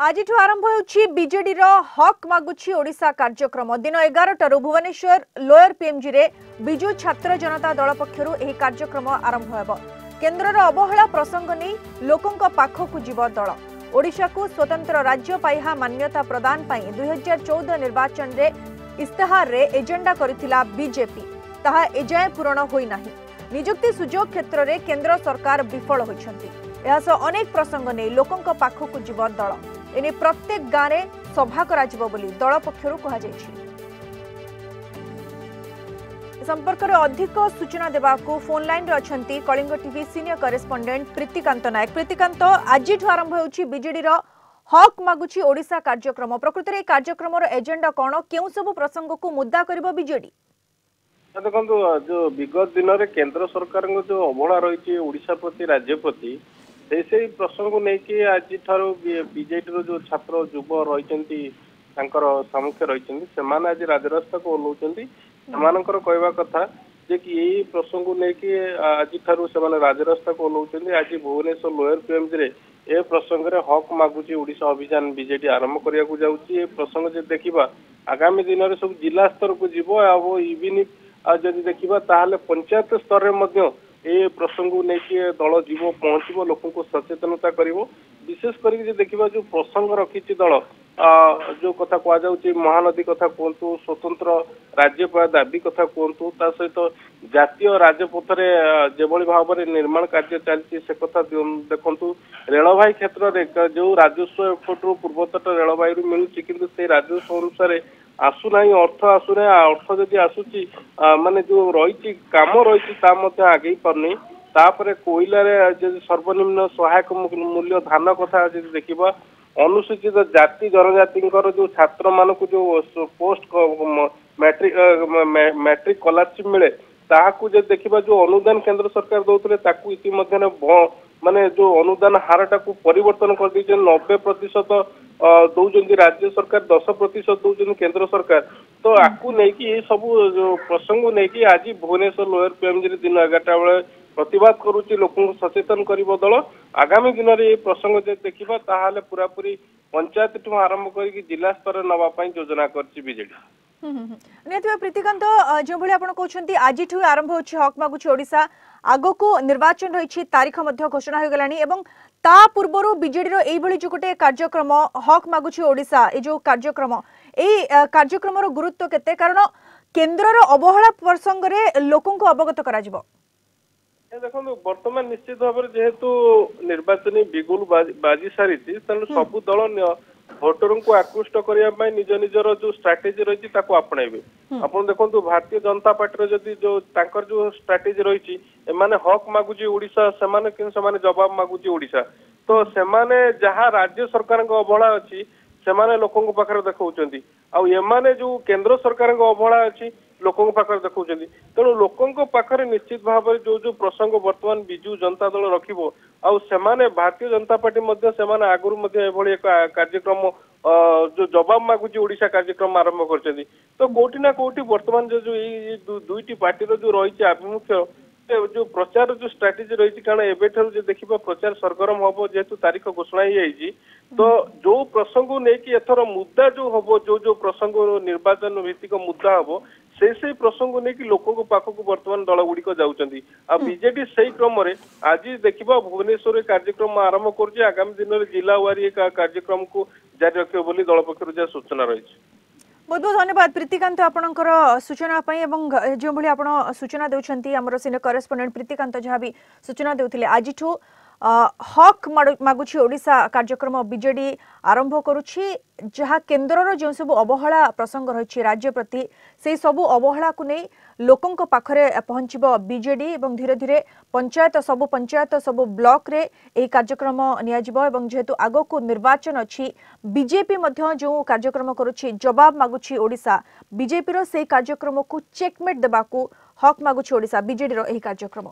आज आरंभ होउछि बीजेडी रो हक मागुछि ओडिशा कार्यक्रम दिन 11 भुवनेश्वर लोयर पीएमजी रे बिजु छात्र जनता दल पक्षरु एही कार्यक्रम आरंभ हेबो। केंद्र रो अवहेला प्रसंग नै लोकंक पाखकु जीव दल ओडिशा को स्वतंत्र राज्य पाइहा मान्यता प्रदान पई 2014 निर्वाचन रे इस्तेहार रे एजेंडा करिथिला बीजेपी ताहा एजाय पूर्ण होई नाही। नियुक्ति सुजोग क्षेत्र रे केंद्र सरकार विफल होइछंती। एहासो अनेक प्रसंग नै लोकंक पाखकु जीव दल एने प्रत्येक गाँव में सभा कराजिबो बोली दल पक्षरु कहा जायछि। संपर्क में अधिक सूचना देवाकू फोन लाइन रे अछंती Kalinga TV senior correspondent Pritikant Nayak. Pritikant, आज आरंभ होउछि बीजेडी रो हक मागुछि ओडिशा कार्यक्रम। प्रकृत रे कार्यक्रम रो एजेंडा कोन, केउ सब प्रसंग को मुद्दा करबो बीजेडी? देखो जो विगत दिन में केंद्र सरकार जो अवहेला रही ओडिशा प्रति राज्य प्रति से प्रसंग को लेकिन आज बीजेडी जो छात्र युव रही सामुख्य रही आज राजरास्ता को ओह्लौंती कहवा कथा जे कि यही प्रसंग को लेकिन आज राजरास्ता को ओह्लौंती। आज भुवनेश्वर लोयर पीएमजी रे ए प्रसंग रे हक मागुची ओडिशा अभियान बीजेडी आरंभ करने को जाऊँगी। प्रसंग जो देखा आगामी दिन में सब जिला स्तर को जीव इवन जदि देखा ताहले पंचायत स्तर में ए प्रसंग को लेकिन दल जीव पहुंचो लोक को सचेतनता करिवो। विशेष करके देखा जो प्रसंग रखी दल जो कथा कहुच्छे महानदी कथा कहतु स्वतंत्र राज्य दाबी कथा कहतु ता सहित जातीय राजपथ जो भाव में निर्माण कार्य चलती से कथा देखु रेलवाई क्षेत्र में जो राजस्व एपटू पूर्वतट रेलवाई मिलूँ कि राजस्व अनुसार आसुना अर्थ आसुना अर्थ जदि आसूची माने जो रही काम रही आगे पारनी तापर कोईलार सर्वनिम्न सहायक मूल्य धान कथा देखा अनुसूचित जाति जनजाति जो छात्र मान जो पोस्ट मैट्रिक स्कॉलरशिप मिले ताकू देखा जो अनुदान केंद्र सरकार दौते इतिमध्य माने जो अनुदान हारटा को परिवर्तन कर दी 90% दौरान राज्य सरकार 10% दौरान केंद्र सरकार तो आपको नहीं ये सब जो प्रसंग नहीं आज भुवनेश्वर लोयर पीएमजी दिन 11टा बेले प्रतिवाद करुच्ची लोक सचेतन कर दल। आगामी दिन में ये प्रसंग देखा ताहले पूरा पूरी पंचायत ठू आरंभ कर जिला स्तर नवाई योजना करछि बीजेडी। निहत प्रीतिकांत, जो भाई आप कहते आज आरंभ होछि हक मागुछि ओडिशा आगो को निर्वाचन रही तारीख घोषणा हो गलानी एवं ता पूर्व बीजेडी रो जो गोटे कार्यक्रम हक मागुछि ओडिशा ए जो कार्यक्रम रो गुरुत्व केते कारण केंद्र रो अवहेला प्रसंग रे लोकन को अवगत करा जिवो। देखो बर्तमान निश्चित भाव में जेहेतु निर्वाचन बिगुल बाजी सारी सबु दल भोटर को आकृष्ट करने निज निजर जो स्ट्राटेजी रही आपणाइबे। आपन देखो भारतीय जनता पार्टी जदि जो तांकर जो स्ट्राटेजी रही एमाने हक मागुची ओडिशा से जवाब मागुची ओडिशा तो सेमाने जहाँ राज्य सरकार अवहेला अच्छी से लोकों पाखे देखा आने जो केंद्र सरकार अवहेला अच्छी लोकों पाखे देखा तेणु लोकों पाखे निश्चित भाव में जो जो प्रसंग बर्तमान बिजु जनता दल रखिबो आउ सेमाने भारतीय जनता पार्टी आगुरी एक कार्यक्रम जो जवाब मागुची ओडिशा कार्यक्रम आरंभ कर तो कोटी ना कोटी बर्तमान जो दुईटी पार्टी जो रही आभिमुख्य जो प्रचार जो स्ट्राटेजी रही कारण एवं देखा प्रचार सरगरम हम जेहेतु तारीख घोषणा ही तो जो प्रसंग नहीं एथर मुद्दा जो हम जो प्रसंग निर्वाचन भित्तिक मुद्दा हम से प्रसंग नहीं लोकों पाखक बर्तमान दल गुड़िक जाऊँगी आ बीजेडी से क्रम आज देखा भुवनेश्वर कार्यक्रम आरंभ कर आगामी दिन में जिला वारी कार्यक्रम को जारी रखियो बोली दल पक्षर जहाँ सूचना रही। बहुत बहुत धन्यवाद प्रीतिकांत आपणकर सूचना जो भाई आप सूचना देउछंती हमर सीनियर करेस्पोंडेंट प्रीतिकांत जहाँ भी सूचना देउथिले आज हक मागुछि ओडिशा कार्यक्रम बीजेडी आरंभ करुछि जहाँ केंद्र जो सब अवहेला प्रसंग रही राज्य प्रति से सबु अवहेला को नहीं लोकों पाखरे पहुंचबो बीजेडी एवं धीरे धीरे पंचायत सबु ब्लॉक रे ए कार्यक्रम नियाजिबो एवं जेहेतु आगो को निर्वाचन अछि बीजेपी मध्य जो कार्यक्रम करुछि जवाब मागुछि ओडिशा बीजेपी रो से कार्यक्रम को चेकमेट देबाकू हक मागुछि ओडिशा बीजेडी रो एही कार्यक्रम।